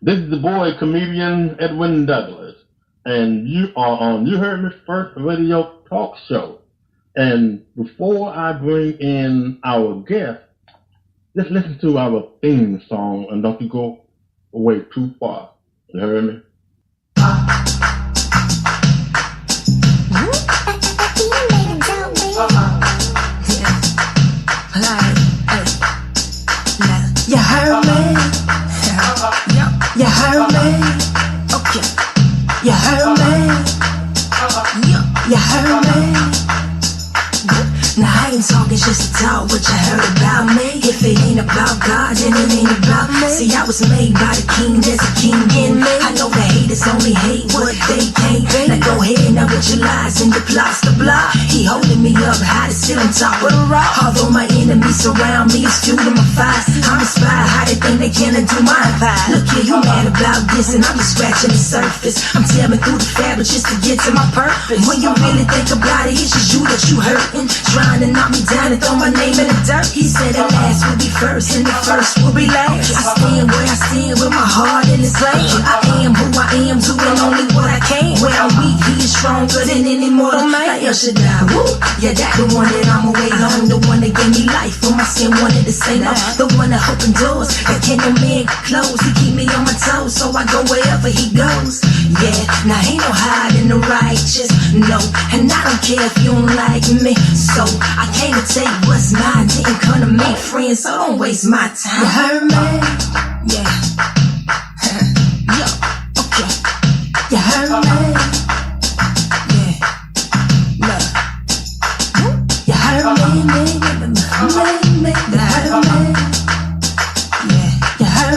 This is the boy, comedian Edwin Douglas, and you are on Uheardme first radio talk show. And before I bring in our guest, just listen to our theme song and don't you go away too far. You heard me? You heard me? You heard me? Okay. You heard me? You heard me? Now I ain't talking just to talk what you heard about me. If it ain't about God, then it ain't about me. See, I was made by the king, there's a king in me. I know the haters only hate what they can't. Now go ahead now with your lies and your plots to block. He holding me up high to sit on top of the rock. Although my enemies surround me, it's fuel to my fire. I'm inspired how they think they can do my empire. Look here, you mad about this and I'm just scratching the surface. I'm tearing through the fabric just to get to my purpose. When you really think about it, it's just you that you hurting. Trying to knock me down and throw my name in the dirt. He said the last will be first and the first will be last. I stand where I stand with my heart in his lane. I am who I am, doing only what I can. Where I'm weak, he is stronger than any mortal man. Like El Shaddai, woo. Yeah, that the one that I'ma wait on. The one that gave me life for my sin, wanted to say no. The one that opened doors that can no man close. He keep me on my toes, so I go wherever he goes. Yeah, now ain't no hiding the righteous, no. And I don't care if you don't like me. So I came to take what's mine, didn't come to make friends, so don't waste my time. You heard me? Yeah. Yo, okay. You heard me? Yeah. Look. You heard me? You heard me? Yeah. You heard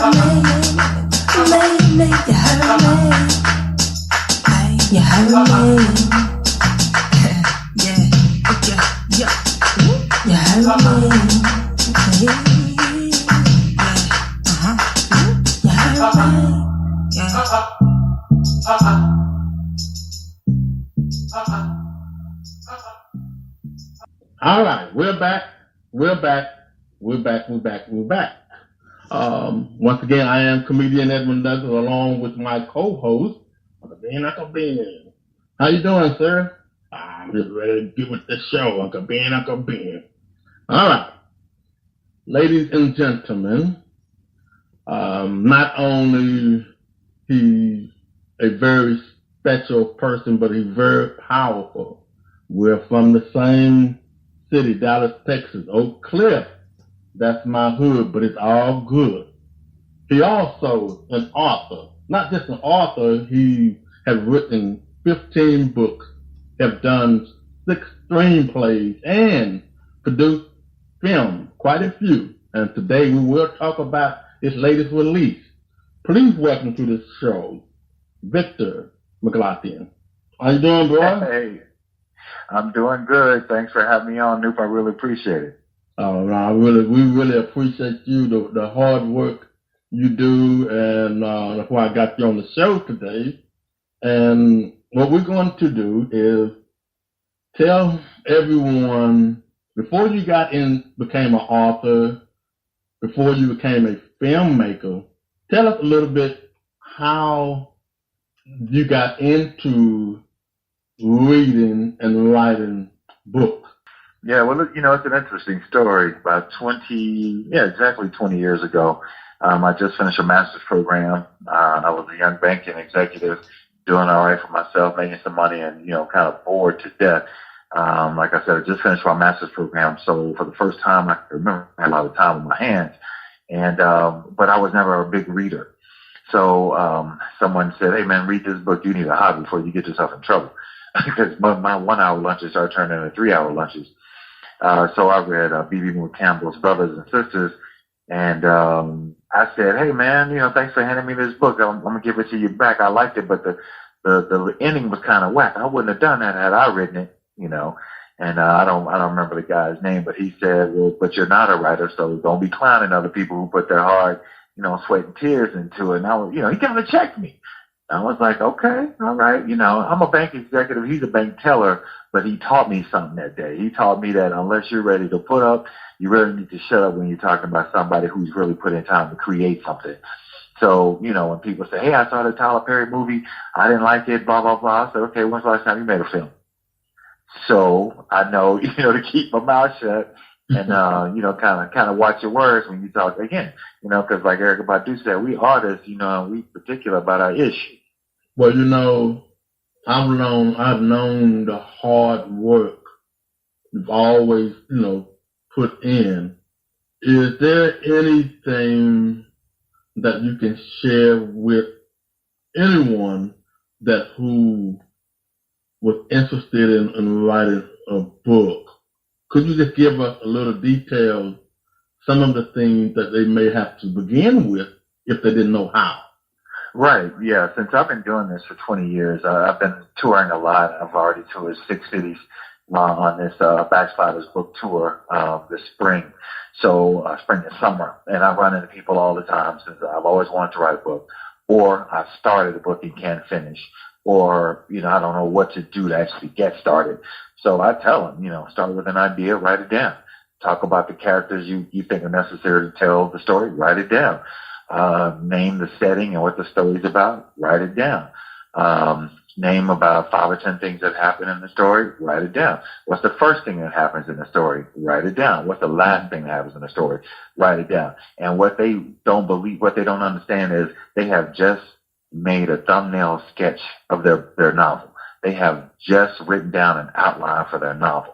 me? You heard me? Hey, you heard me? Yeah. Okay. Yeah. You heard me? Yeah. You heard me? Yeah. All right, we're back. Once again, I am comedian Edwin Douglas along with my co-host, Uncle Ben. How you doing, sir? I'm just ready to get with the show, Uncle Ben. All right. Ladies and gentlemen, not only he's a very special person, but he's very powerful. We're from the same city, Dallas, Texas, Oak Cliff. That's my hood, but it's all good. He also an author. Not just an author, he has written 15 books, have done 6 screenplays, and produced film, quite a few. And today we will talk about his latest release. Please welcome to the show, Victor McGlothin. How you doing, bro? Hey, I'm doing good. Thanks for having me on, Noop. I really appreciate it. Oh, no, we really appreciate you, the hard work you do, and that's why I got you on the show today. And what we're going to do is tell everyone, before you became an author, before you became a filmmaker, tell us a little bit how you got into reading and writing books. Yeah, well, it's an interesting story. About exactly 20 years ago, I just finished a master's program. I was a young banking executive, doing all right for myself, making some money, and, kind of bored to death. Like I said, I just finished my master's program, so for the first time I can remember I had a lot of time on my hands. And but I was never a big reader. So someone said, "Hey man, read this book. You need a hobby before you get yourself in trouble." Because my 1-hour lunches started turning into 3-hour lunches. So I read B.B. Moore Campbell's Brothers and Sisters, and I said, "Hey man, thanks for handing me this book. I'm gonna give it to you back. I liked it, but the ending was kind of whack. I wouldn't have done that had I written it, And I don't remember the guy's name, but he said, "Well, but you're not a writer, so don't be clowning other people who put their hard, sweat and tears into it." And I was, he kind of checked me. I was like, okay, all right. I'm a bank executive. He's a bank teller, but he taught me something that day. He taught me that unless you're ready to put up, you really need to shut up when you're talking about somebody who's really put in time to create something. So, when people say, hey, I saw the Tyler Perry movie, I didn't like it, blah, blah, blah. I said, okay, when's the last time you made a film? So I know, to keep my mouth shut and, kind of watch your words when you talk again, because like Erykah Badu said, we artists, we particular about our issue. Well, I've known the hard work you've always, put in. Is there anything that you can share with anyone who was interested in writing a book? Could you just give us a little detail, some of the things that they may have to begin with if they didn't know how? Right, yeah. Since I've been doing this for 20 years, I've been touring a lot. I've already toured 6 cities on this BACKSLIDER's book tour this spring. So spring and summer. And I run into people all the time since I've always wanted to write a book. Or I've started a book and can't finish. Or, I don't know what to do to actually get started. So I tell them, start with an idea, write it down. Talk about the characters you think are necessary to tell the story, write it down. Name the setting and what the story's about, write it down. Name about 5 or 10 things that happen in the story, write it down. What's the first thing that happens in the story? Write it down. What's the last thing that happens in the story? Write it down. And what they don't understand is they have just made a thumbnail sketch of their novel. They have just written down an outline for their novel.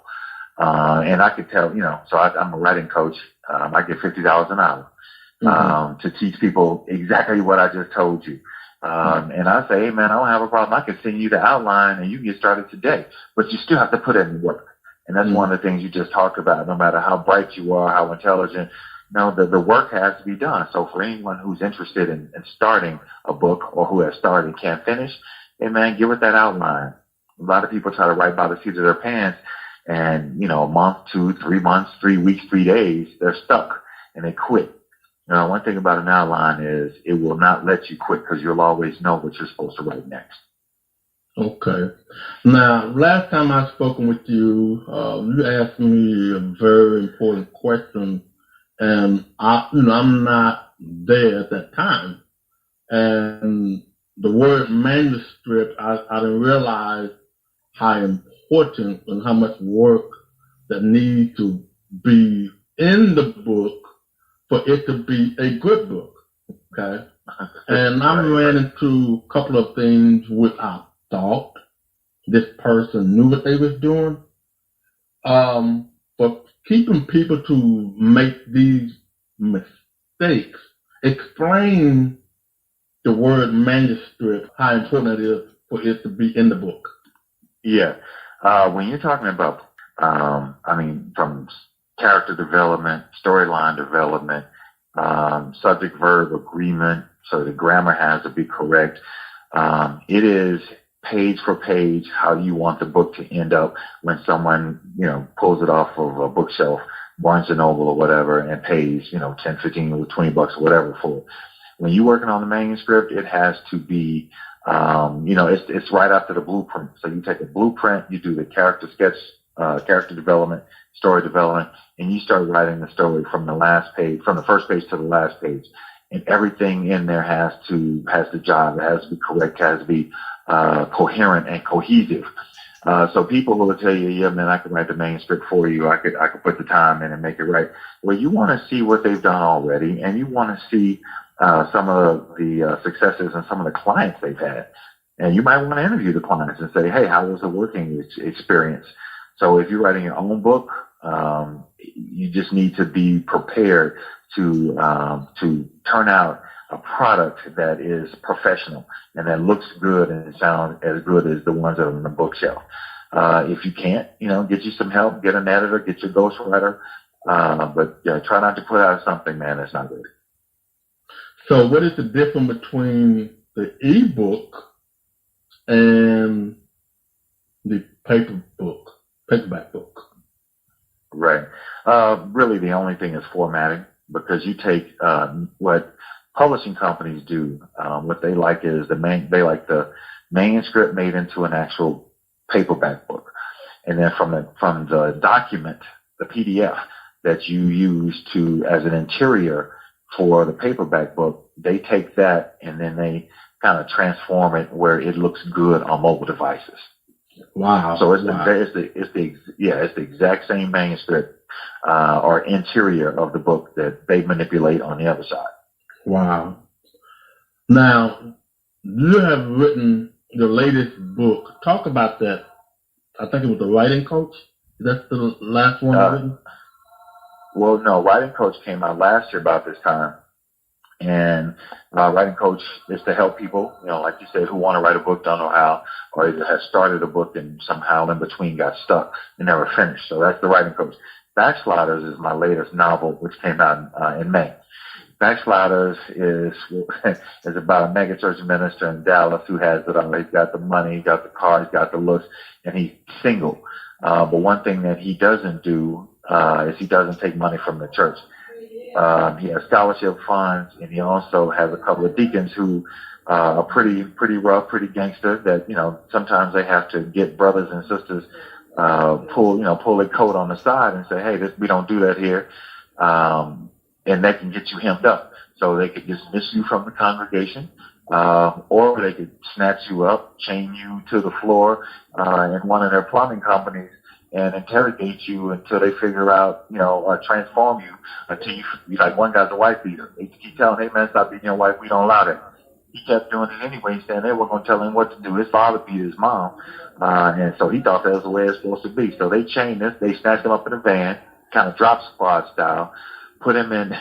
And I could tell, so I'm a writing coach. I get $50 an hour to teach people exactly what I just told you. And I say, hey, man, I don't have a problem. I can send you the outline and you can get started today. But you still have to put in work. And that's one of the things you just talked about. No matter how bright you are, how intelligent, the work has to be done. So for anyone who's interested in starting a book or who has started and can't finish, hey, man, give it that outline. A lot of people try to write by the seat of their pants. And, a month, 2, 3 months, 3 weeks, 3 days, they're stuck and they quit. One thing about an outline is it will not let you quit because you'll always know what you're supposed to write next. Okay. Now, last time I spoken with you, you asked me a very important question, and I'm not there at that time. And the word manuscript, I didn't realize how important and how much work that needs to be in the book for it to be a good book, okay? And I ran into a couple of things where I thought this person knew what they was doing. But keeping people to make these mistakes, explain the word manuscript, how important it is for it to be in the book. Yeah. When you're talking about, from character development, storyline development, subject-verb agreement, so the grammar has to be correct. It is page for page how you want the book to end up when someone, pulls it off of a bookshelf, Barnes & Noble or whatever, and pays, 10, 15, or $20 or whatever for it. When you're working on the manuscript, it has to be, it's right after the blueprint. So you take a blueprint, you do the character sketch, character development, story development, and you start writing the story from the first page to the last page. And everything in there has to jive. It has to be correct, has to be coherent and cohesive. So people will tell you, yeah, man, I can write the manuscript for you. I could put the time in and make it right. Well, you want to see what they've done already, and you want to see some of the successes and some of the clients they've had. And you might want to interview the clients and say, hey, how was the working experience? So if you're writing your own book, you just need to be prepared to turn out a product that is professional and that looks good and sounds as good as the ones that are on the bookshelf. If you can't, get you some help, get an editor, get your ghostwriter, but try not to put out something, man, that's not good. So what is the difference between the ebook and the paperback book? Right. Really, the only thing is formatting, because you take what publishing companies do. What they like is they like the manuscript made into an actual paperback book, and then from the document, the PDF that you use as an interior for the paperback book, they take that and then they kind of transform it where it looks good on mobile devices. Wow. So it's wow. the exact same manuscript or interior of the book that they manipulate on the other side. Wow. Now, you have written the latest book. Talk about that. I think it was The Writing Coach. That's the last one you've written? Well, no, Writing Coach came out last year about this time. And Writing Coach is to help people, like you said, who want to write a book, don't know how, or either have started a book and somehow in between got stuck and never finished. So that's the Writing Coach. Backsliders is my latest novel, which came out in May. Backsliders is about a megachurch minister in Dallas who has it all. He's got the money, he's got the car, he's got the looks, and he's single. But one thing that he doesn't do is he doesn't take money from the church. He has scholarship funds, and he also has a couple of deacons who are pretty rough, pretty gangster. That sometimes they have to get brothers and sisters pull their coat on the side and say, "Hey, we don't do that here," and they can get you hemmed up. So they could dismiss you from the congregation, or they could snatch you up, chain you to the floor in one of their plumbing companies, and interrogate you until they figure out, or transform you until you, like one guy's a wife beater. They keep telling, "Hey man, stop beating your wife. We don't allow that." He kept doing it anyway, saying they weren't going to tell him what to do. His father beat his mom. And so he thought that was the way it's supposed to be. So they chained us. They snatched him up in a van, kind of drop squad style, put him in,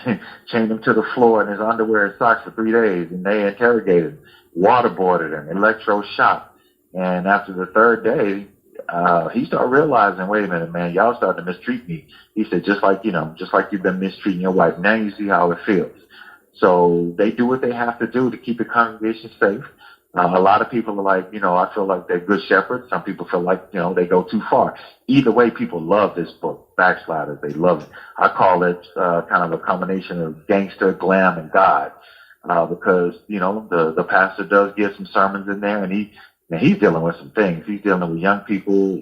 chained him to the floor in his underwear and socks for 3 days. And they interrogated him, waterboarded him, electroshock. And after the third day, he started realizing, wait a minute, man, y'all starting to mistreat me. He said, just like you've been mistreating your wife. Now you see how it feels. So they do what they have to do to keep the congregation safe. A lot of people are like, I feel like they're good shepherds. Some people feel like, they go too far. Either way, people love this book, Backsliders. They love it. I call it kind of a combination of gangster, glam, and God, because, the pastor does give some sermons in there, and he's dealing with some things. He's dealing with young people,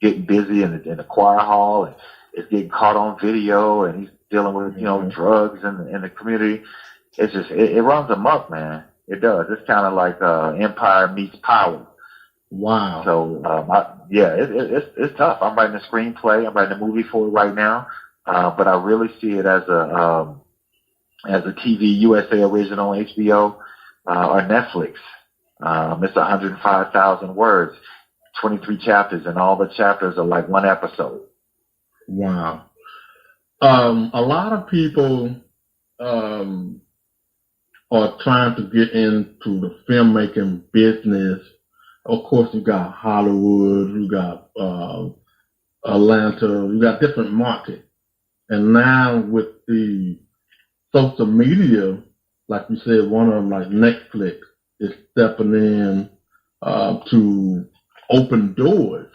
getting busy in the choir hall, and it's getting caught on video, and he's dealing with, drugs in the community. It's just, it runs amok, man. It does. It's kind of like Empire meets Power. Wow. So, it's tough. I'm writing a screenplay. I'm writing a movie for it right now. But I really see it as a TV USA original, HBO, or Netflix. It's 105,000 words, 23 chapters, and all the chapters are like one episode. Wow. A lot of people are trying to get into the filmmaking business. Of course, you got Hollywood, you got Atlanta, you got different markets. And now with the social media, like you said, one of them, like Netflix, is stepping in to open doors.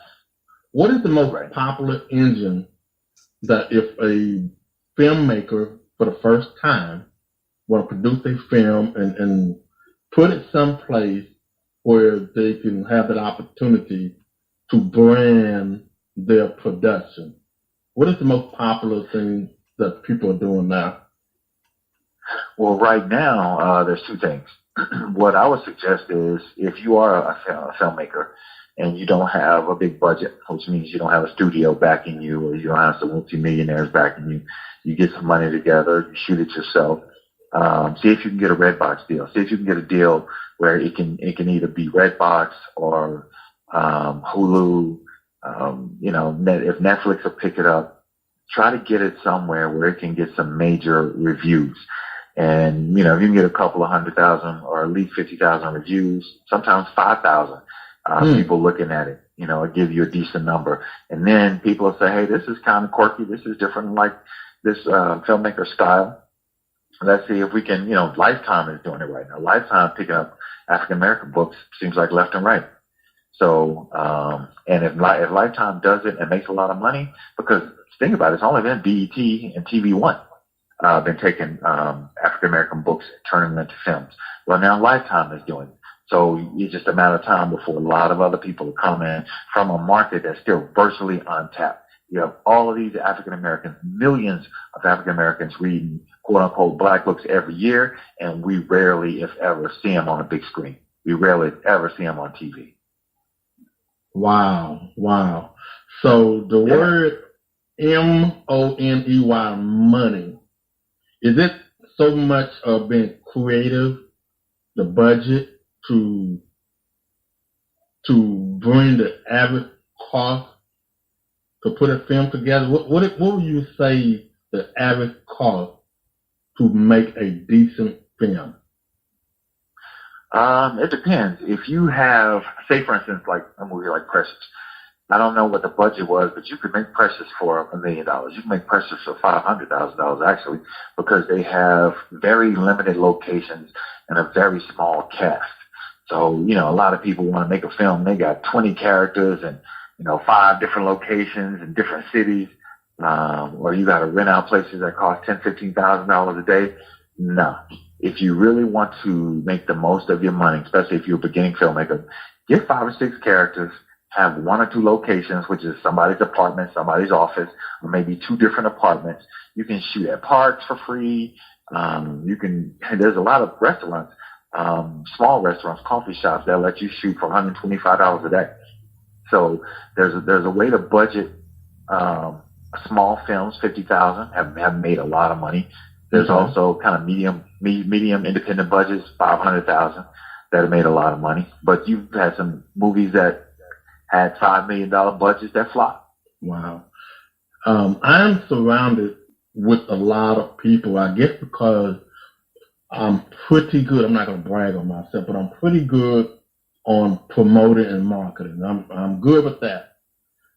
What is the most popular engine that if a filmmaker for the first time want to produce a film and put it someplace where they can have that opportunity to brand their production? What is the most popular thing that people are doing now? Well, right now, there's two things. What I would suggest is if you are a filmmaker and you don't have a big budget, which means you don't have a studio backing you or you don't have some multimillionaires backing you, you get some money together, you shoot it yourself. See if you can get a Redbox deal. See if you can get a deal where it can either be Redbox or Hulu. If Netflix will pick it up, try to get it somewhere where it can get some major reviews. And, if you can get a couple of 100,000 or at least 50,000 reviews, sometimes 5,000 people looking at it, it'll give you a decent number. And then people will say, hey, this is kind of quirky. This is different, like this filmmaker style. Let's see if we can, Lifetime is doing it right now. Lifetime picking up African-American books seems like left and right. So, and if Lifetime does it and makes a lot of money, because think about it, it's only been BET and TV One. Been taking African-American books and turning them into films. Well, now Lifetime is doing it. So it's just a matter of time before a lot of other people are coming from a market that's still virtually untapped. You have all of these African Americans, millions of African Americans reading quote unquote black books every year, and we rarely, if ever, see them on a big screen. We rarely ever see them on TV. Wow. So the word MONEY, money, is it so much of being creative, the budget, to bring the average cost to put a film together? What would you say the average cost to make a decent film? It depends. If you have, say for instance, like a movie like Precious, I don't know what the budget was, but you could make Precious for $1 million. You can make Precious for $500,000 actually, because they have very limited locations and a very small cast. So, a lot of people want to make a film. They got 20 characters and, 5 different locations in different cities. Or you got to rent out places that cost $10,000, $15,000 a day. No. If you really want to make the most of your money, especially if you're a beginning filmmaker, get 5 or 6 characters, have 1 or 2 locations, which is somebody's apartment, somebody's office, or maybe 2 different apartments. You can shoot at parks for free. There's a lot of restaurants, small restaurants, coffee shops that let you shoot for $125 a day. So there's a way to budget, small films, $50,000 have made a lot of money. There's also kind of medium independent budgets, $500,000 that have made a lot of money. But you've had some movies that had $5 million budgets that flop. Wow. I'm surrounded with a lot of people, I guess because I'm pretty good. I'm not going to brag on myself, but I'm pretty good on promoting and marketing. I'm good with that.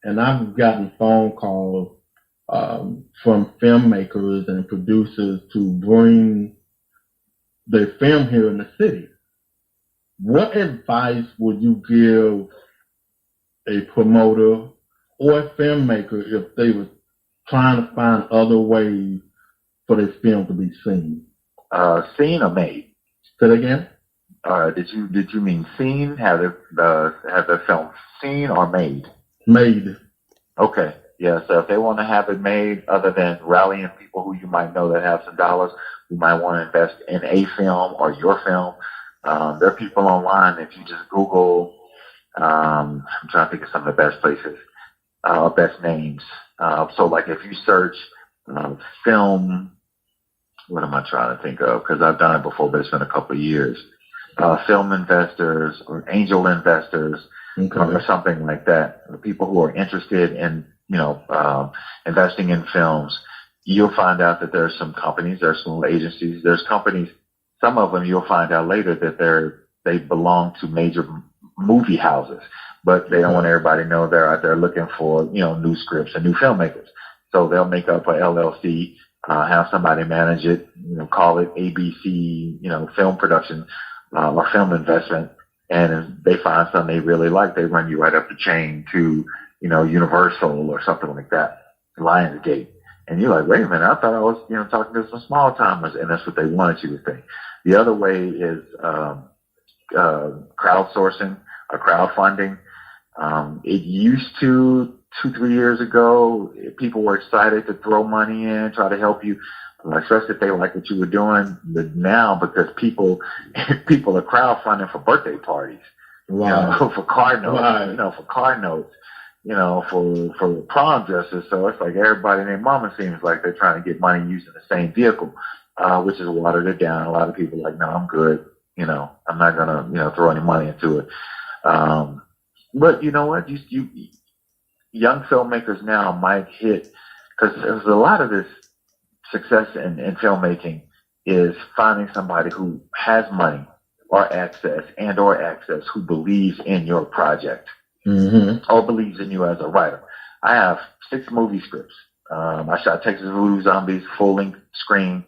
And I've gotten phone calls from filmmakers and producers to bring their film here in the city. What advice would you give a promoter or a filmmaker if they were trying to find other ways for their film to be seen? Seen or made? Say that again? Did you mean seen? Have the film seen or made? Made. Okay. Yeah, so if they want to have it made, other than rallying people who you might know that have some dollars, who might want to invest in a film or your film, there are people online. If you just Google, I'm trying to think of some of the best places, best names. So like if you search film, what am I trying to think of? Because I've done it before, but it's been a couple of years. Film investors or angel investors, or something like that. The people who are interested in investing in films, you'll find out that there's some companies, there's some agencies, there's companies, some of them you'll find out later that they belong to major movie houses, but they don't want everybody to know they're out there looking for, new scripts and new filmmakers. So they'll make up a LLC, have somebody manage it, call it ABC, film production, or film investment. And if they find something they really like, they run you right up the chain to, Universal or something like that, Lionsgate. And you're like, wait a minute, I thought I was, talking to some small timers, and that's what they wanted you to think. The other way is crowdsourcing or crowdfunding. It used to, 2-3 years ago, people were excited to throw money in, try to help you, especially if they like what you were doing. But now, because people are crowdfunding for birthday parties, for car notes, for car notes, for prom dresses. So it's like everybody and their mama seems like they're trying to get money using the same vehicle, which has watered it down. A lot of people are like, no, I'm good. I'm not gonna, throw any money into it. But you know what? You young filmmakers now might hit, because there's a lot of this success in filmmaking is finding somebody who has money or access who believes in your project, or believes in you as a writer. I have 6 movie scripts. I shot Texas Voodoo Zombies, full-length screen,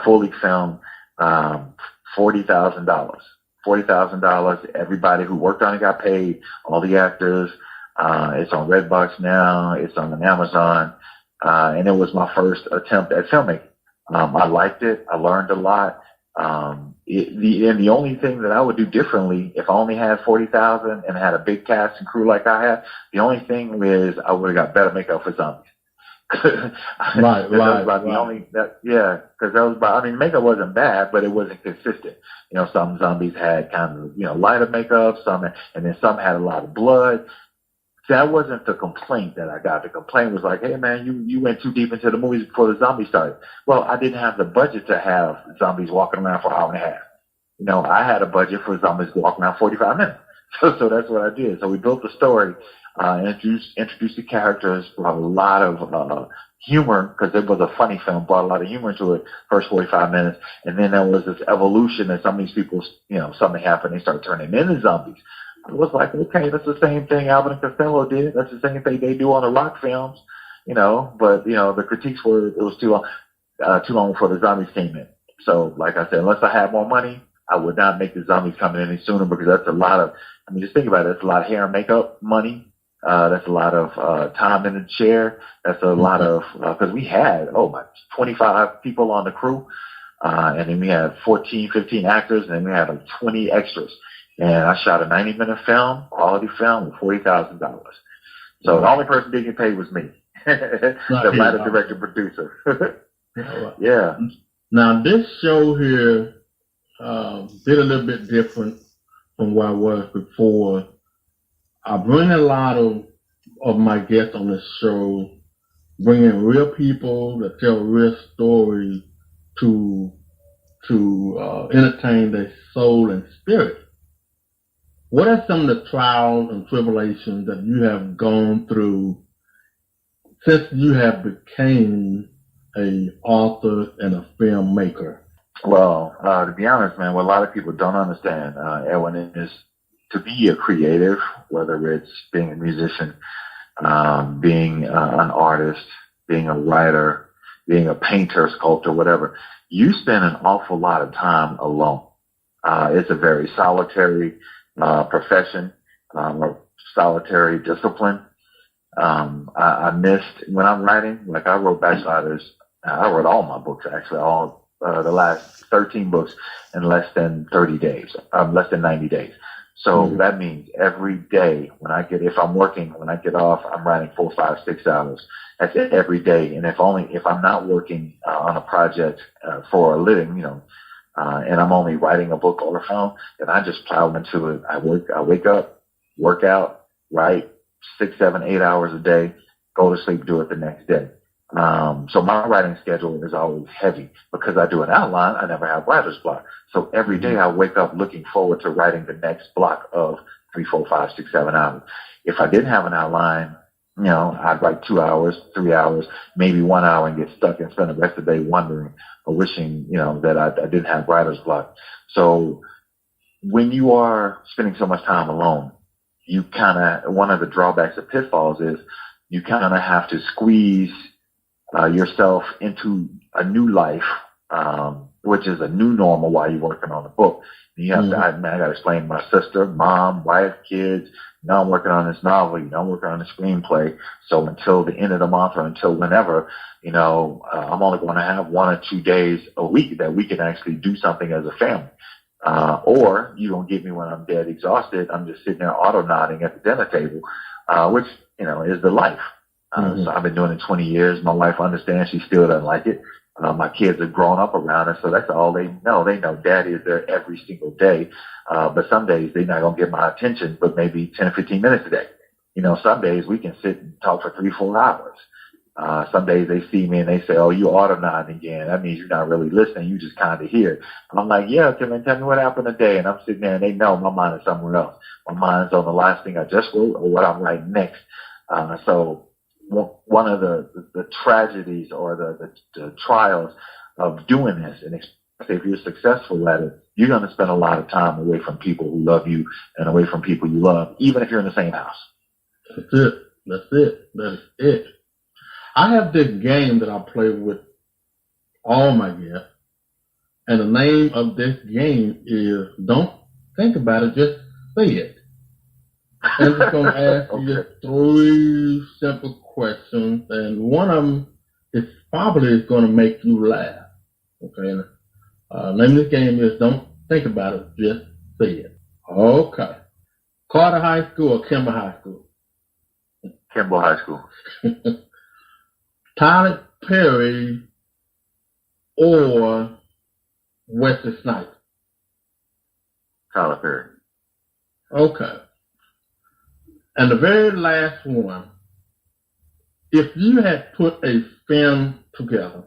full-length film, $40,000. $40,000. Everybody who worked on it got paid. All the actors. It's on Redbox now. It's on Amazon. And it was my first attempt at filmmaking. I liked it. I learned a lot. the only thing that I would do differently if I only had 40,000 and had a big cast and crew like I had, the only thing is I would have got better makeup for zombies. Right. Because that was about, I mean, makeup wasn't bad, but it wasn't consistent. You know, some zombies had kind of, you know, lighter makeup, and then some had a lot of blood. See, that wasn't the complaint that I got. The complaint was like, hey man, you went too deep into the movies before the zombies started. Well, I didn't have the budget to have zombies walking around for an hour and a half. You know, I had a budget for zombies walking around 45 minutes. So that's what I did. So we built the story, introduced the characters, brought a lot of humor, because it was a funny film, brought a lot of humor to it first 45 minutes. And then there was this evolution that some of these people, you know, something happened, they started turning into zombies. It was like, okay, that's the same thing Alvin and Costello did. That's the same thing they do on the rock films, you know. But, you know, the critiques were it was too long before the zombies came in. So, like I said, unless I had more money, I would not make the zombies come in any sooner, because that's a lot of, I mean, just think about it. That's a lot of hair and makeup money. That's a lot of time in the chair. That's a lot of, because we had, 25 people on the crew. And then we had 14, 15 actors, and then we had like 20 extras. And I shot a 90-minute film, quality film, with $40,000. So the only person getting paid was me, the writer, director, producer. Yeah. Now this show here did a little bit different from what I was before. I bring a lot of my guests on this show, bringing real people that tell real stories to entertain their soul and spirit. What are some of the trials and tribulations that you have gone through since you have became a author and a filmmaker? Well, to be honest, man, what a lot of people don't understand, Edwin, is to be a creative, whether it's being a musician, being an artist, being a writer, being a painter, sculptor, whatever, you spend an awful lot of time alone. It's a very solitary profession, or solitary discipline. I missed, when I'm writing, like I wrote BACKSLIDERs, I wrote all my books actually, all the last 13 books in less than 30 days, less than 90 days. So that means every day if I'm working, when I get off, I'm writing 4, 5, 6 hours. That's it every day. And if I'm not working on a project for a living, you know, and I'm only writing a book or a film, then I just plow into it. I wake up, work out, write 6, 7, 8 hours a day, go to sleep, do it the next day. So my writing schedule is always heavy. Because I do an outline, I never have writer's block. So every day I wake up looking forward to writing the next block of 3, 4, 5, 6, 7 hours. If I didn't have an outline, you know, I'd write 2 hours, 3 hours, maybe 1 hour, and get stuck and spend the rest of the day wondering or wishing, you know, that I didn't have writer's block. So when you are spending so much time alone, you one of the drawbacks of pitfalls is you kind of have to squeeze yourself into a new life, which is a new normal while you're working on the book. And you have to, I got to explain to my sister, mom, wife, kids, now I'm working on this novel, you know, I'm working on a screenplay. So until the end of the month or until whenever, you know, I'm only going to have 1 or 2 days a week that we can actually do something as a family. Or you don't get me when I'm dead exhausted. I'm just sitting there auto nodding at the dinner table, which, you know, is the life. So I've been doing it 20 years. My wife understands. She still doesn't like it. My kids have grown up around us, so that's all they know. They know Daddy is there every single day. But some days they're not going to get my attention, but maybe 10 or 15 minutes a day. You know, some days we can sit and talk for 3, 4 hours. Some days they see me and they say, oh, you auto nodding again. That means you're not really listening. You just kind of hear. And I'm like, yeah, tell me what happened today. And I'm sitting there and they know my mind is somewhere else. My mind's on the last thing I just wrote or what I'm writing next. So one of the tragedies or the trials of doing this, and especially if you're successful at it, you're going to spend a lot of time away from people who love you and away from people you love, even if you're in the same house. That's it. I have this game that I play with all my guests, and the name of this game is Don't Think About It, Just Say It. And I'm just going to ask you just 3 simple questions, and one of them is probably going to make you laugh. Okay? Name of this game is Don't Think about it. Just say it. Okay. Carter High School or Kimball High School? Kimball High School. Tyler Perry or Wesley Snipes? Tyler Perry. Okay. And the very last one, if you had put a film together,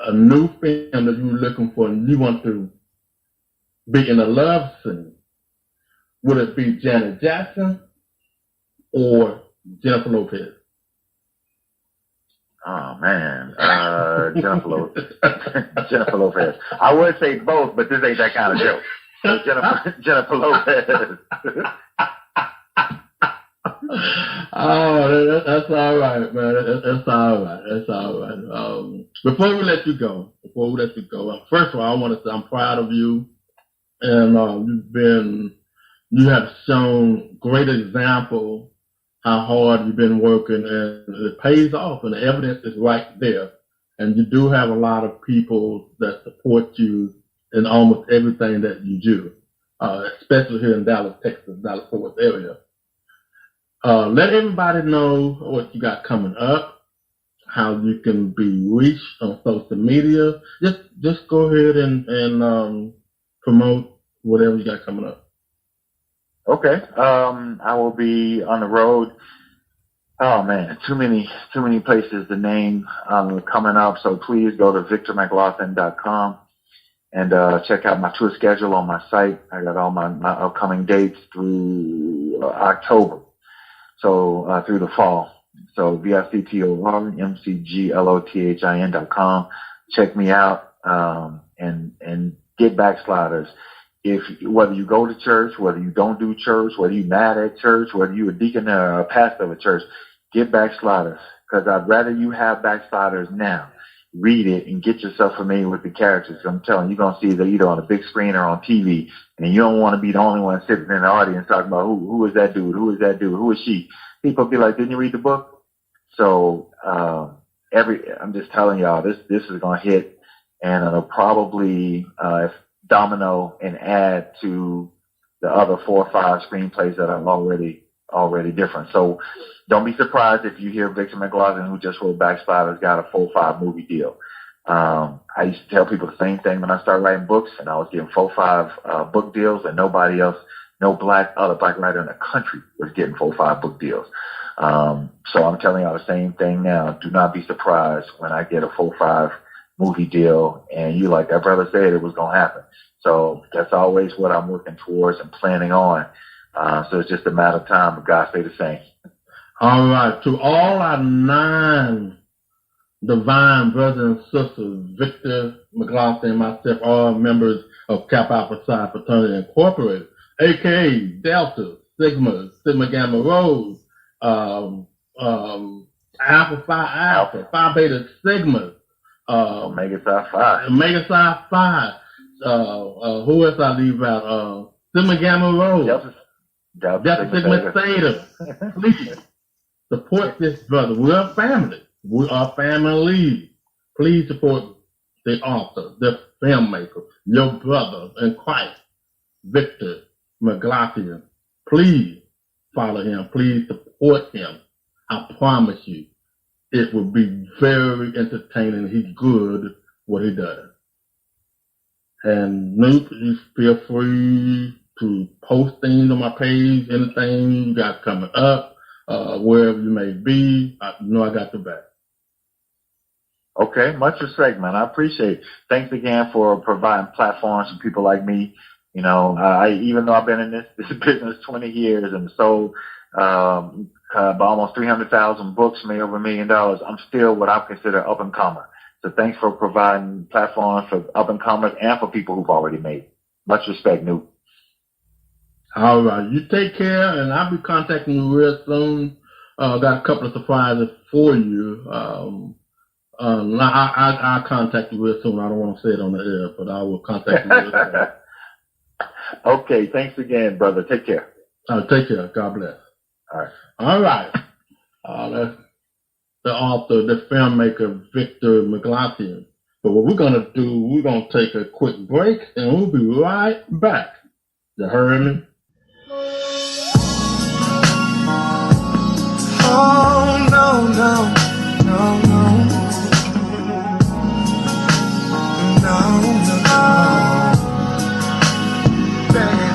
a new film that you were looking for and you want to be in a love scene, would it be Janet Jackson or Jennifer Lopez? Oh man, Jennifer Lopez. Jennifer Lopez. I would say both, but this ain't that kind of joke. So Jennifer Lopez. Oh, that's all right, man. That's all right. That's all right. Before we let you go, first of all, I want to say I'm proud of you, and you have shown great example how hard you've been working, and it pays off, and the evidence is right there. And you do have a lot of people that support you in almost everything that you do, especially here in Dallas, Texas, Dallas-Fort Worth area. Let everybody know what you got coming up, how you can be reached on social media. Just go ahead and promote whatever you got coming up. Okay. I will be on the road. Oh man, too many places to name coming up. So please go to victormcglothin.com and check out my tour schedule on my site. I got all my upcoming dates through October. So through the fall. So VICTORMCGLOTHIN.com. Check me out and get Backsliders. Whether you go to church, whether you don't do church, whether you're mad at church, whether you're a deacon or a pastor of a church, get Backsliders. Because I'd rather you have Backsliders now. Read it and get yourself familiar with the characters. I'm telling you, you're going to see it either on a big screen or on TV. And you don't want to be the only one sitting in the audience talking about who is that dude? Who is that dude? Who is she? People be like, didn't you read the book? So I'm just telling y'all, this is going to hit, and it'll probably domino and add to the other 4 or 5 screenplays that are already different. So don't be surprised if you hear Victor McGlothin, who just wrote Backsliders, got a 4 or 5 movie deal. I used to tell people the same thing when I started writing books, and I was getting 4 or 5 book deals, and nobody else, no other black writer in the country was getting 4 or 5 book deals. So I'm telling y'all the same thing now. Do not be surprised when I get a 4 or 5 movie deal, and you like that brother said it was going to happen. So that's always what I'm working towards and planning on. So it's just a matter of time, but God stay the same. All right. To all our 9 divine brothers and sisters, Victor McGlothin and myself, all members of Kappa Alpha Psi Fraternity Incorporated, a.k.a. Delta, Sigma Gamma Rho, Alpha Phi Alpha, Phi Beta Sigma, Omega Psi Phi. Omega Psi Phi. Who else I leave out? Sigma Gamma Rho. Delta Sigma Theta. Please support this brother. We're a family. We are family. Please support the author, the filmmaker, your brother in Christ, Victor McGlothin. Please follow him. Please support him. I promise you, it will be very entertaining. He's good what he does. And Newt, you feel free to post things on my page, anything you got coming up, wherever you may be. I know I got your back. Okay, much respect, man. I appreciate it. Thanks again for providing platforms for people like me. You know, even though I've been in this business 20 years and sold almost 300,000 books, made over $1 million, I'm still what I consider up and comer. So thanks for providing platforms for up and comers and for people who've already made it. Much respect, Newt. All right, you take care, and I'll be contacting you real soon. Got a couple of surprises for you. I'll contact you real soon. I don't want to say it on the air, but I will contact you real soon. Okay, thanks again, brother. Take care. Take care. God bless. All right. All right. That's the author, the filmmaker, Victor McGlothin. But what we're gonna do, we're gonna take a quick break and we'll be right back. You heard me? Oh, no, no, no, no. No, no, no. Baby.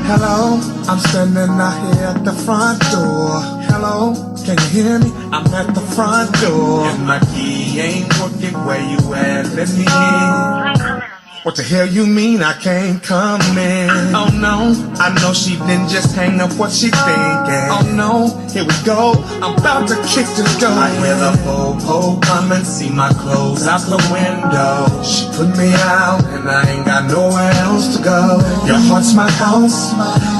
Hello, I'm standing out here at the front door. Hello, can you hear me? I'm at the front door. If my key ain't working, where you at? Let me in. What the hell you mean I can't come in? Oh no, I know she didn't just hang up what she thinking. Oh no, here we go, I'm about to kick this door. I hear the po-po come and see my clothes out the window. She put me out and I ain't got nowhere else to go. Your heart's my house,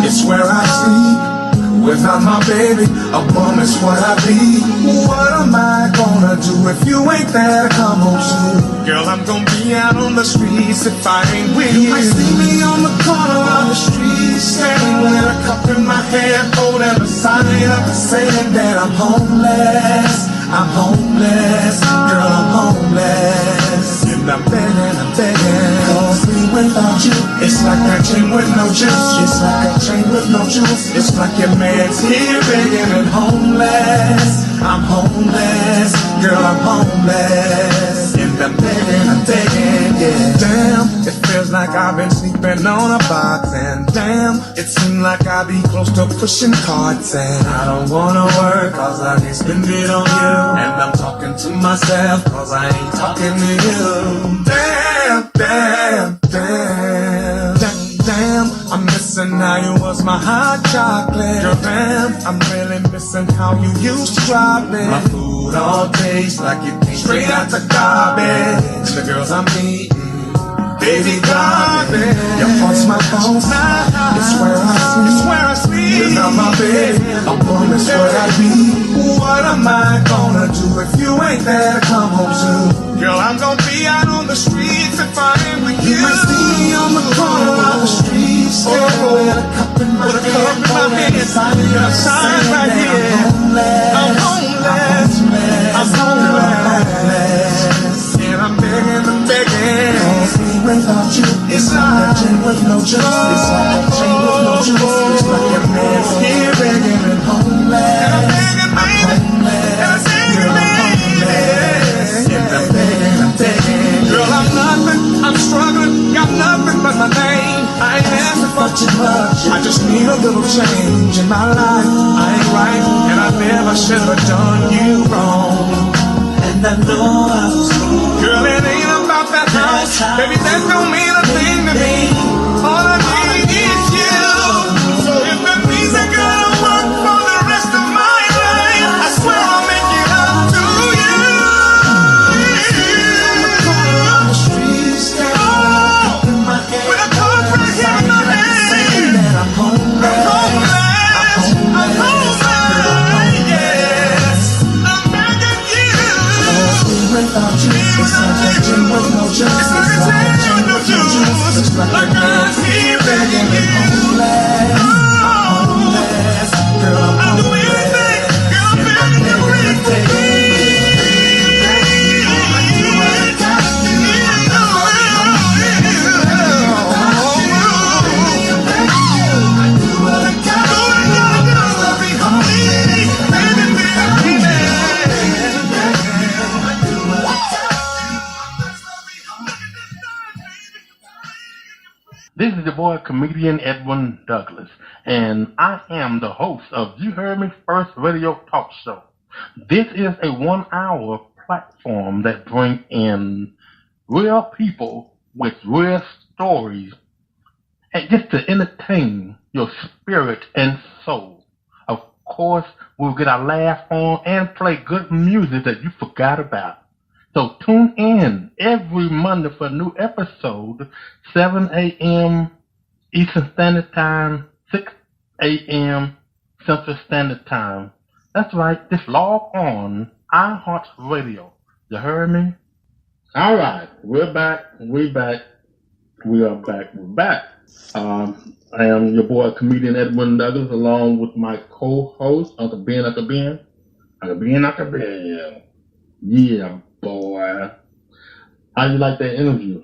it's where I sleep. Without my baby, a bum is what I be. What am I gonna do if you ain't there to come home to? Girl, I'm gonna be out on the streets if I ain't with you. You might see me on the corner of the street, standing with a cup in my hand, holding a sign up saying that I'm homeless. I'm homeless, girl, I'm homeless. And I'm begging, cause me without you, it's like a chain with no juice. It's like a chain with no juice. It's like your man's here begging and homeless. I'm homeless, girl, I'm homeless. And I'm begging, yeah. Damn, it feels like I've been sleeping on a box. And damn, it seems like I be close to pushing carts. And I don't wanna work cause I can spend it on you. And I'm talking to myself cause I ain't talking to you. Damn, damn, damn, damn, damn. I'm missing how you was my hot chocolate. Girl, damn, I'm really missing how you used to drop it. My food all tastes like it came straight out the garbage. And the girls I'm meeting, baby garbage. Your heart's my bones, it's where I sleep. Without my baby, a woman's what I be. What am I gonna do if you ain't there to come home to? Girl, I'm gonna be out on the streets if I ain't with you. You might see me on the corner of the street, with a cup in my hand, a sign right here. I'm homeless, I'm homeless, and I'm begging. Cause me without you, it's like a chain with no juice. It's like a chain with no juice. It's like a man's here begging and homeless. And I'm begging, homeless, girl, I'm homeless. And I'm begging, girl, I'm nothing, I'm struggling, got nothing but my name. I ain't asking for too much, I just need a little change in my life. I ain't right, and I never should have done you wrong. And I know I was wrong. Girl, it ain't about that house, baby, that don't mean a thing to me. All I need is you. So if that means I gotta work for the rest of my life, I swear I'll make it up to you. On the streets, with a coat right here in my hand, I'm homeless, I'm homeless, yes, I'm begging you. Without you, it's like a chain with no juice. It's like a chain with no juice. It's like a man's here begging you. Homeless, homeless, girl, I'm homeless. I'll do anything, girl, I'm begging you, anything. This is your boy, comedian Edwin Douglas, and I am the host of Uheardme First Radio Talk Show. This is a 1-hour platform that brings in real people with real stories, and just to entertain your spirit and soul. Of course, we'll get a laugh on and play good music that you forgot about. So tune in every Monday for a new episode, 7 a.m. Eastern Standard Time, 6 a.m. Central Standard Time. That's right, just log on iHeartRadio. You heard me? All right, we're back. We are back. I am your boy, comedian Edwin Douglas, along with my co-host, Uncle Ben. Yeah, boy. How you like that interview?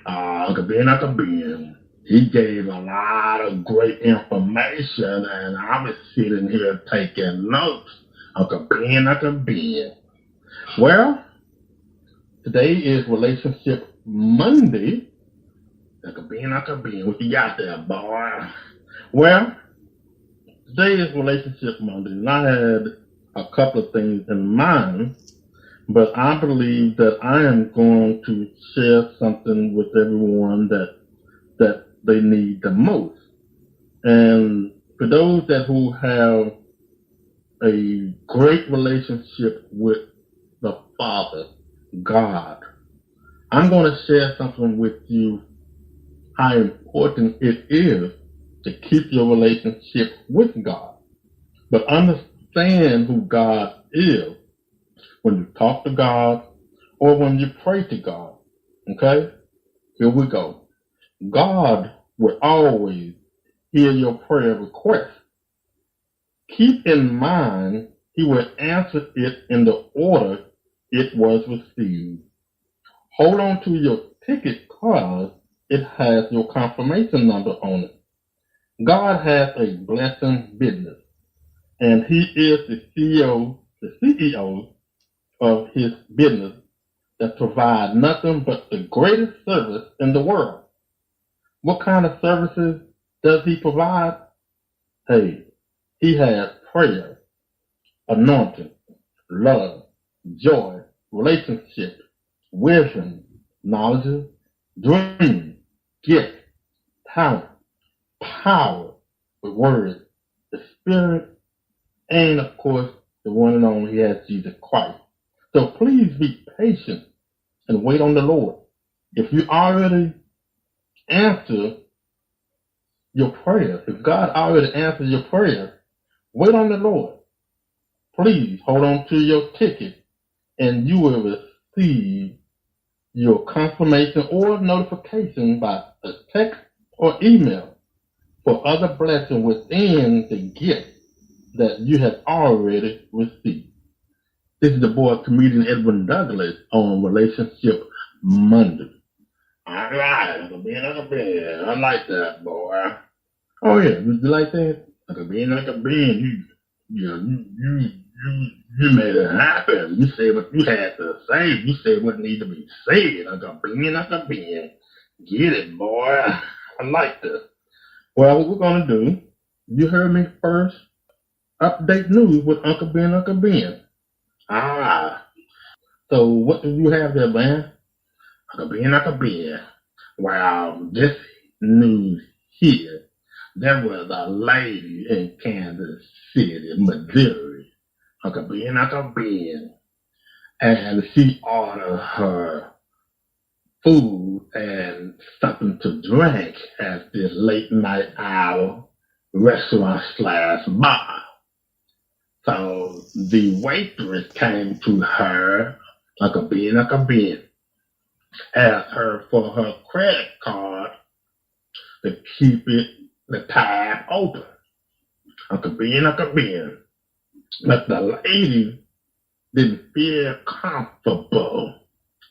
Uncle Ben. He gave a lot of great information, and I was sitting here taking notes. Uncle Ben. Well, today is Relationship Monday. Uncle Ben. What you got there, boy? Well, today is Relationship Monday, and I had a couple of things in mind, but I believe that I am going to share something with everyone that they need the most. And for those who have a great relationship with the Father, God, I'm going to share something with you how important it is to keep your relationship with God. But understand who God is when you talk to God or when you pray to God. Okay? Here we go. God will always hear your prayer request. Keep in mind, He will answer it in the order it was received. Hold on to your ticket because it has your confirmation number on it. God has a blessing business, and He is the CEO of His business that provides nothing but the greatest service in the world. What kind of services does He provide? Hey, He has prayer, anointing, love, joy, relationship, wisdom, knowledge, dream, gift, talent, power, the word, the spirit, and of course, the one and only He has Jesus Christ. So please be patient and wait on the Lord. If you already answer your prayer, if God already answered your prayer, wait on the Lord. Please hold on to your ticket and you will receive your confirmation or notification by a text or email for other blessings within the gift that you have already received. This is the boy, comedian Edwin Douglas, on Relationship Monday. All right, Uncle Ben. I like that, boy. Oh yeah, you like that? Uncle Ben, you made it happen. You said what you had to say. You said what needed to be said. Uncle Ben. Get it, boy. I like this. Well, what we're gonna do? You heard me first. Update news with Uncle Ben. Ah. So what do you have there, man? Uncle Ben. Wow, this news here. There was a lady in Kansas City, Missouri. Uncle Ben. And she ordered her food and something to drink at this late night hour restaurant / bar. So the waitress came to her, Uncle Ben, asked her for her credit card to keep the tab open. Uncle Ben. But the lady didn't feel comfortable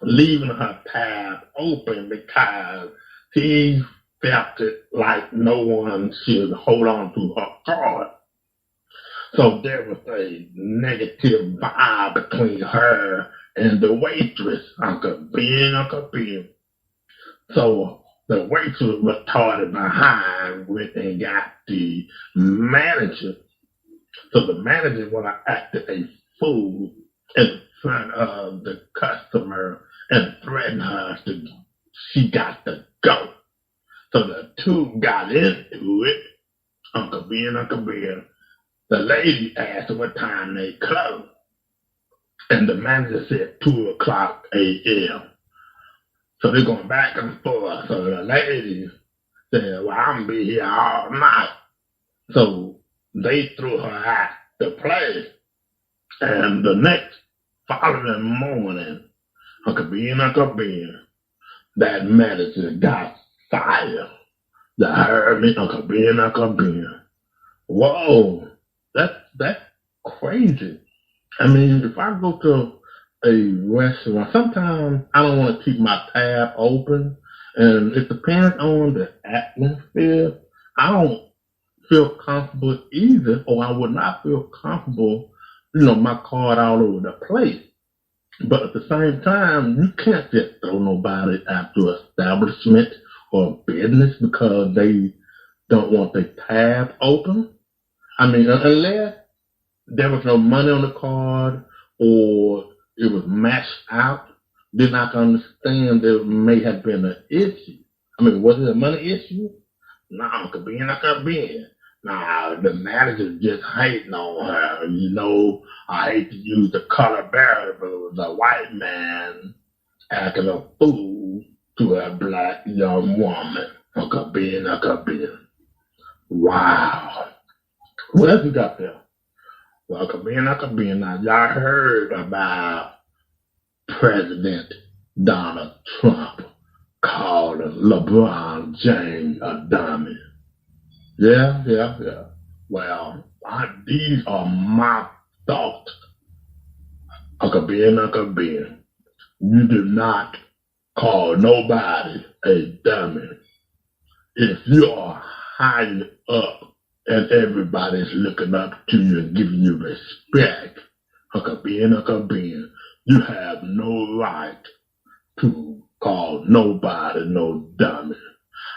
leaving her tab open because she felt it like no one should hold on to her card. So there was a negative vibe between her and the waitress, Uncle Ben. So the waitress was tarted behind went and got the manager. So the manager wanna act a fool in front of the customer and threatened her she got to go. So the two got into it, Uncle Ben. The lady asked what time they closed, and the manager said 2:00 a.m. So they're going back and forth. So the lady said, well, I'm going to be here all night. So they threw her out the place. And the next following morning, Uncle Ben, that manager got fired. You heard me, Uncle Ben. Whoa, that's crazy. I mean, if I go to a restaurant, sometimes I don't want to keep my tab open, and it depends on the atmosphere. I don't feel comfortable either, or I would not feel comfortable, my card all over the place. But at the same time, you can't just throw nobody out to establishment or business because they don't want their tab open. I mean, unless there was no money on the card or it was matched out, then I can understand there may have been an issue. I mean, was it a money issue? No, I could be. Nah, the manager just hating on her. I hate to use the color barrier, but it was a white man acting a fool to a black young woman. I could be. Wow. What else you got there? Well, I could be. Now, y'all heard about President Donald Trump calling LeBron James a dummy. Yeah. Well, these are my thoughts. I could be. You do not call nobody a dummy. If you are high up and everybody's looking up to you and giving you respect, I could be. You have no right to call nobody no dummy.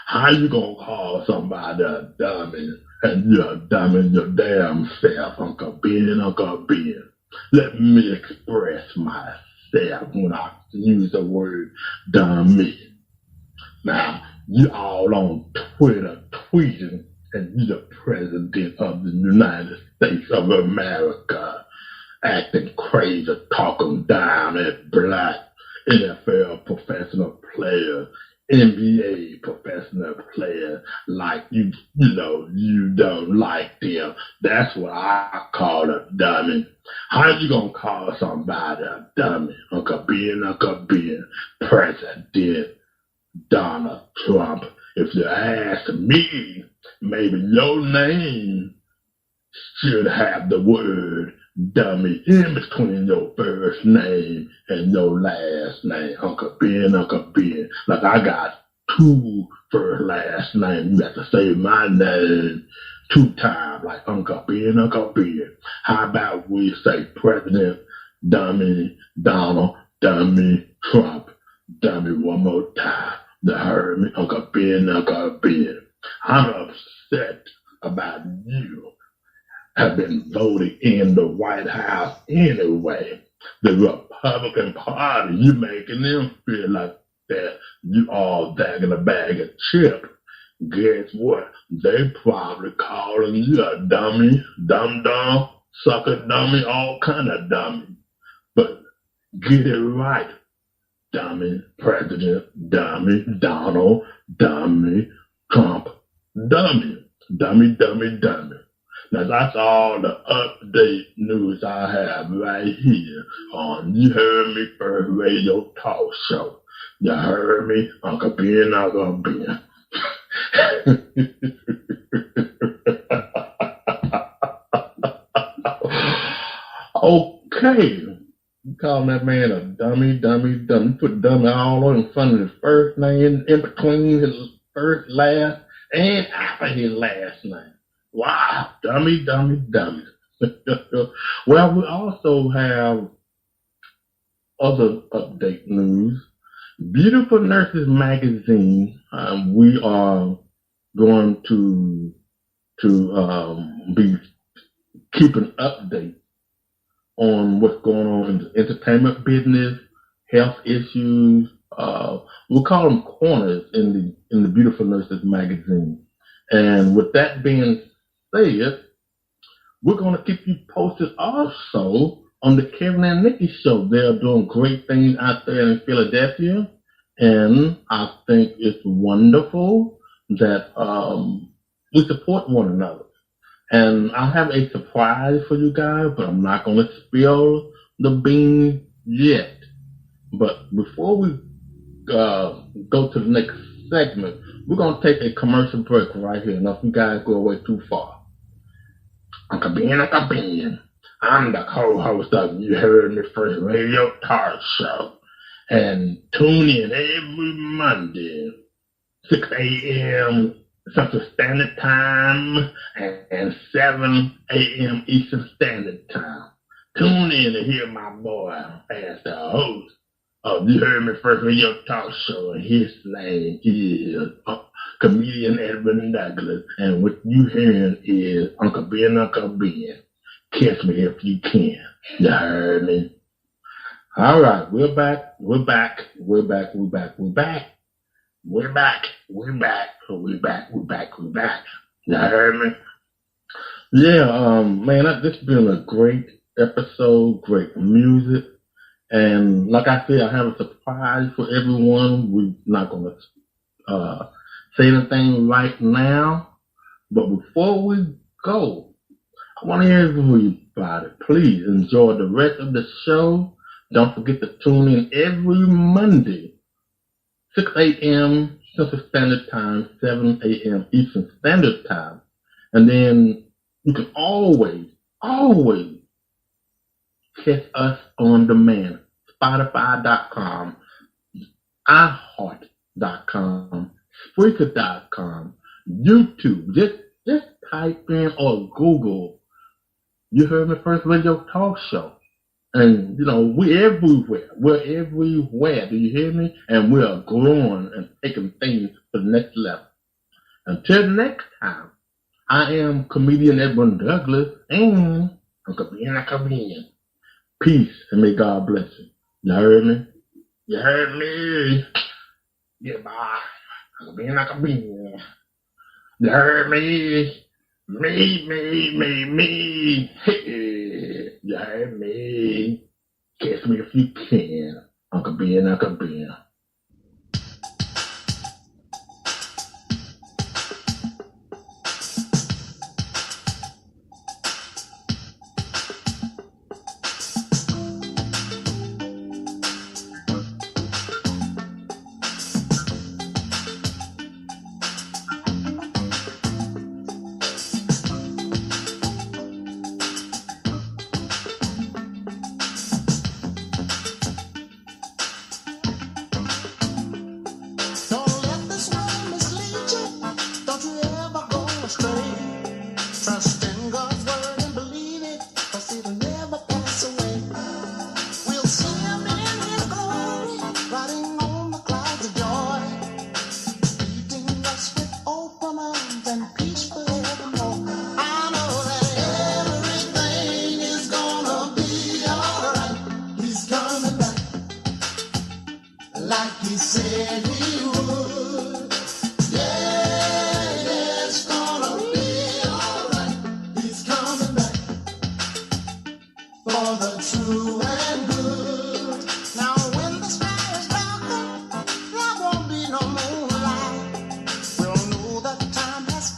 How you gonna call somebody a dummy and you're a dummy your damn self, Uncle Ben? Let me express myself when I use the word dummy. Now, you all on Twitter tweeting and you're the president of the United States of America, acting crazy, talking down at black NFL professional players, NBA professional players, like you don't like them. That's what I call a dummy. How you gonna call somebody a dummy? Uncle Ben, President Donald Trump. If you ask me, maybe your name should have the word dummy in between your first name and your last name. Uncle Ben. Like I got 2 first last names. You have to say my name 2 times, like Uncle Ben. How about we say President Dummy Donald Dummy Trump Dummy one more time? You heard me? Uncle Ben. I'm upset about you have been voted in the White House anyway. The Republican Party, you making them feel like that you all bagging a bag of chips. Guess what? They probably calling you a dummy, dumb, sucker dummy, all kind of dummy. But get it right, dummy, President, dummy, Donald, dummy, Trump, dummy. Now that's all the update news I have right here on You Heard Me First Radio Talk Show. You heard me? Uncle Ben. Okay. You calling that man a dummy. You put dummy all in front of his first name, in between his first, last, and after his last name. Wow, dummy. Well, we also have other update news. Beautiful Nurses Magazine. We are going to be keeping updates on what's going on in the entertainment business, health issues. We'll call them corners in the Beautiful Nurses Magazine. And with that being said, we're going to keep you posted also on the Kevin and Nikki show. They're doing great things out there in Philadelphia, and I think it's wonderful that we support one another. And I have a surprise for you guys, but I'm not going to spill the beans yet. But before we go to the next segment, we're going to take a commercial break right here. Now, if you guys go away too far. Uncle Ben. I'm the co-host of You Heard Me First Radio Talk Show. And tune in every Monday, 6 a.m. Central Standard Time and 7 a.m. Eastern Standard Time. Tune in to hear my boy as the host of You Heard Me First Radio Talk Show. And his name is comedian-edwin-douglas. And what you hearing is Uncle Ben, Uncle Ben. Kiss me if you can. You heard me? All right, we're back. We're back. You heard me? Yeah, man, this has been a great episode, great music. And like I said, I have a surprise for everyone. We're not going to say anything right now. But before we go, I want everybody, please enjoy the rest of the show. Don't forget to tune in every Monday, 6 a.m. Central Standard Time, 7 a.m. Eastern Standard Time. And then you can always catch us on demand. Spotify.com, iHeart.com, Spreaker.com, YouTube. Just type in or Google You Heard Me First Radio Talk Show. And, we're everywhere. We're everywhere. Do you hear me? And we are growing and taking things to the next level. Until next time, I am comedian Edwin Douglas and Uncle Ben. Peace and may God bless you. You heard me? You heard me? Yeah, bye. Uncle Ben. You heard me? Me. Hey, you heard me? Kiss me if you can. Uncle Ben.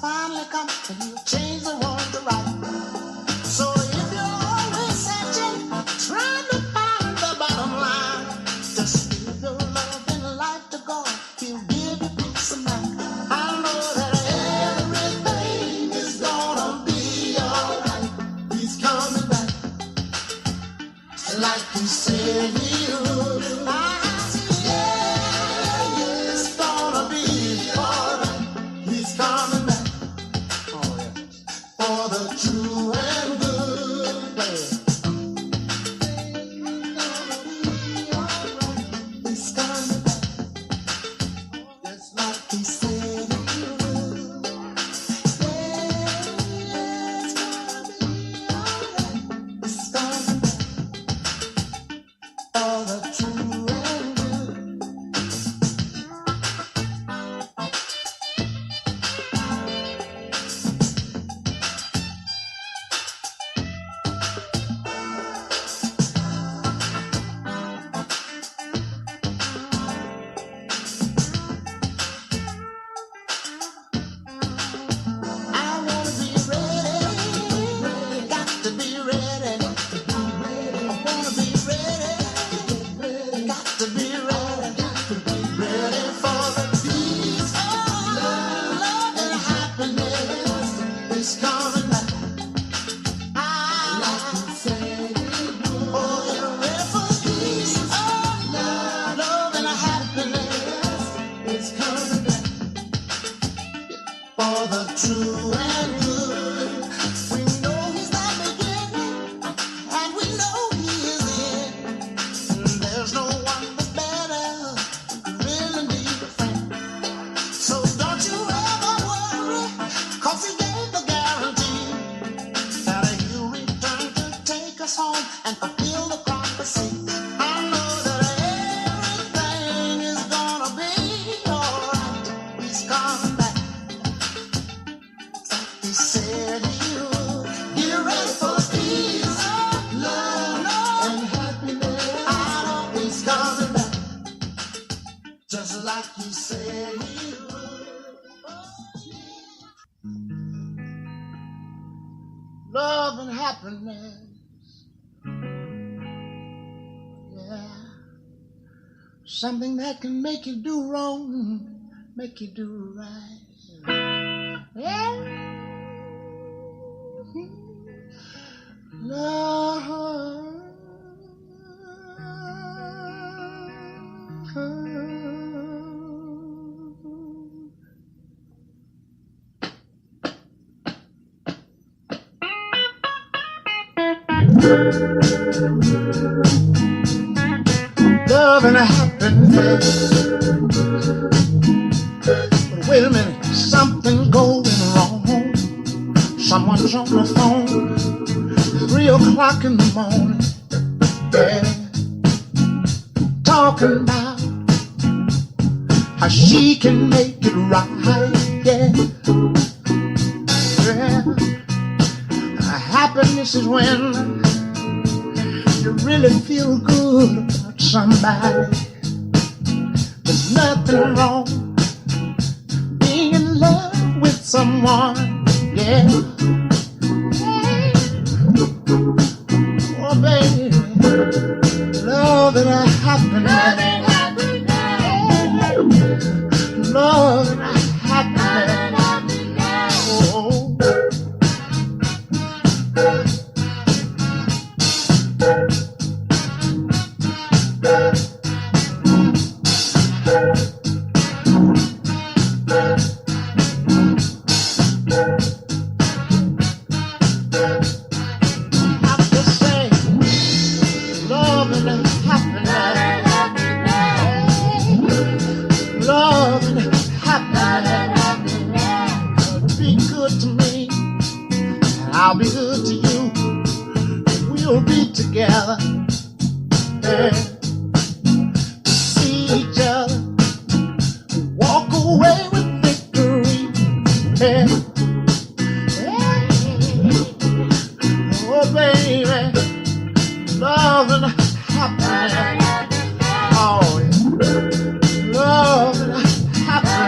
Finally new and good. We know he's the beginning, and we know he is in. There's no one but better. You really need a friend. So don't you ever worry, 'cause he gave the guarantee that he'll return to take us home and fulfill the prophecy. I know that everything is gonna be alright. He's coming back. He said he would. Get ready for peace, love, and happiness. I know he's coming back, just like he said he would. Love and happiness. Yeah. Something that can make you do wrong, make you do right. Yeah. Love. Love and happiness. But wait a minute, something's going wrong. Someone's on the phone, 3 o'clock in the morning, yeah, talking about how she can make it right, yeah, yeah. Happiness is when you really feel good about somebody. There's nothing wrong being in love with someone, yeah. Oh baby, love and happiness, love and happiness. Oh. I'll be good to you. We'll be together. Yeah. See each other. Walk away with victory. Yeah. Yeah. Oh, baby. Love and happiness. Oh, yeah. Love and happiness.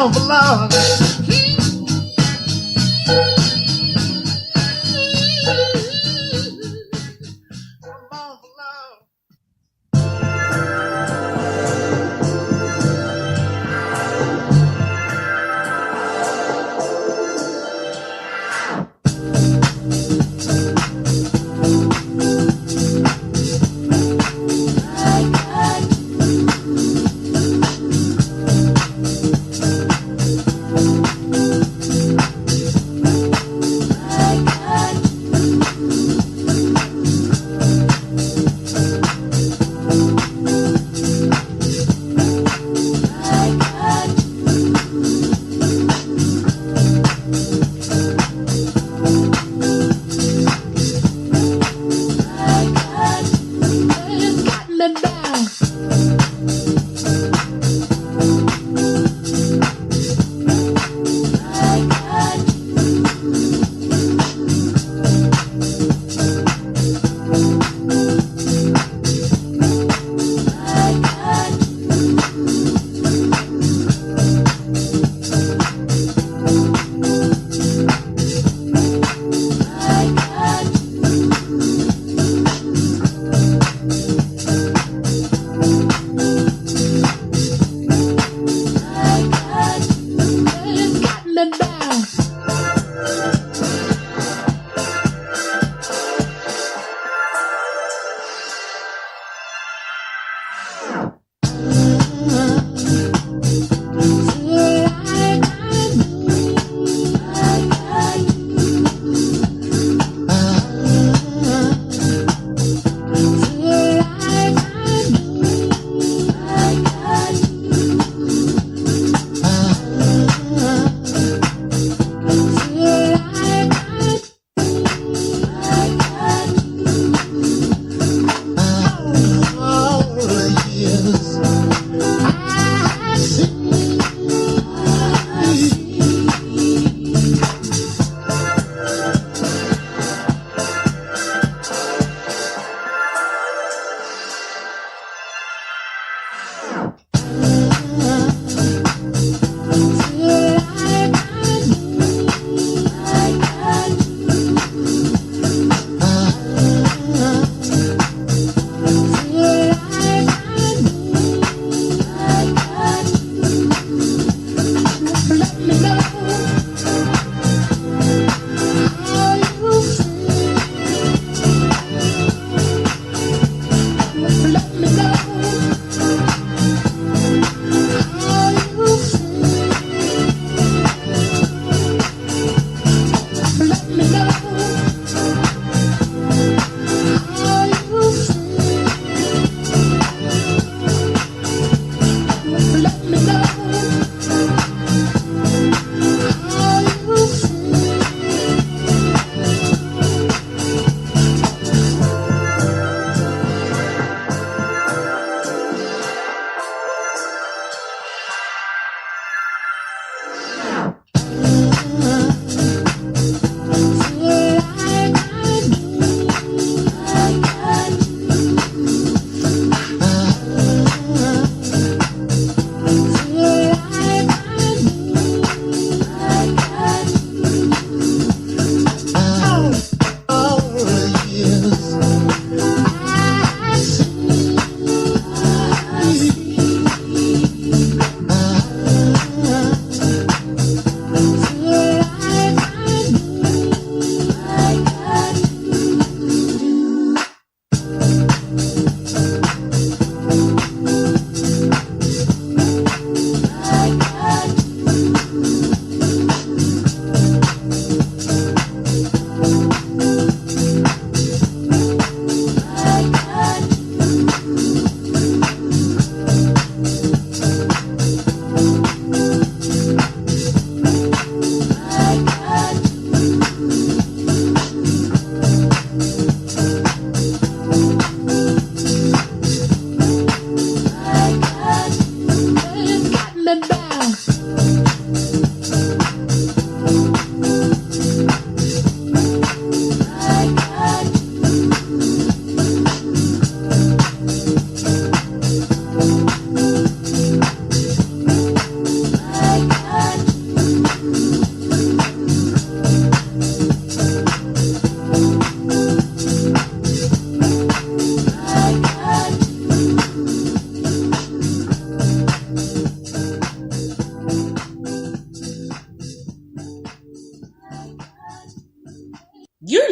on for love. I'm on for love.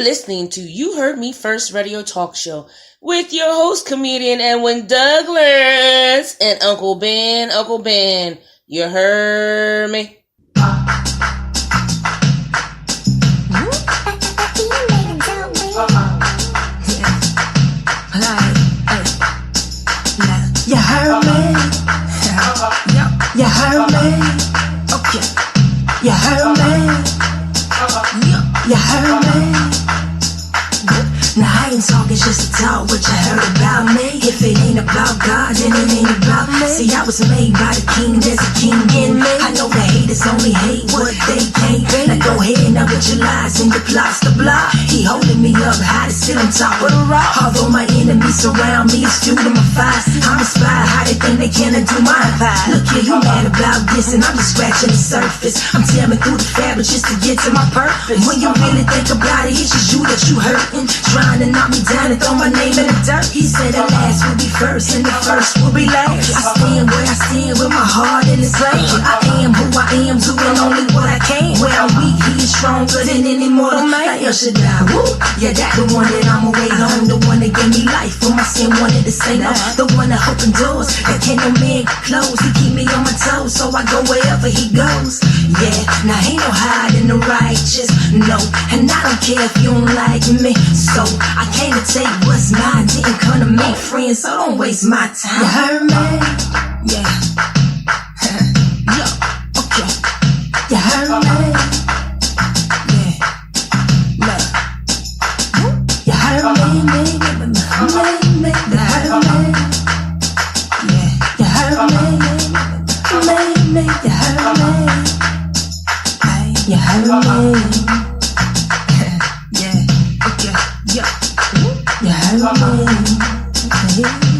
listening to You Heard Me First Radio Talk Show with your host, comedian Edwin-Douglas, and Uncle Ben. Uncle Ben, you heard me? You heard me? You heard me? Okay. You heard me? You heard me? Now I ain't talking just to talk what you heard about me. If it ain't about God, then it ain't about me. See, I was made by the king, there's a king in me. I know the haters only hate what they can't. Now go ahead now with your lies and your plots to block. He holding me up high to sit on top of the rock. Although my enemies surround me, it's due to my fight. I'm inspired how they think they can undo my pie. Look here, you mad about this and I'm just scratching the surface. I'm tearing through the fabric just to get to my purpose. When you really think about it, it's just you that you hurting. Trying to knock me down and throw my name in the dirt. He said the last will be first and the first will be last. I stand where I stand with my heart in his hand. I am who I am, doing only what I can. Where I'm weak, he is stronger than any mortal man. Like El Shaddai, woo. Yeah, that the one that I'ma wait on. The one that gave me life when my sin wanted to say no. The one that opened doors that can't no man close. He keep me on my toes, so I go wherever he goes. Yeah, now ain't no hiding the righteous, no. And I don't care if you don't like me, so I came to take what's mine. Didn't come to make friends, so don't waste my time. You heard me? Yeah. Yeah. Okay. You heard me? Yeah. Look. You heard me? You heard me? Yeah. You heard me? You heard me? Hey, you heard me? Yeah. Okay. Yeah. You heard me?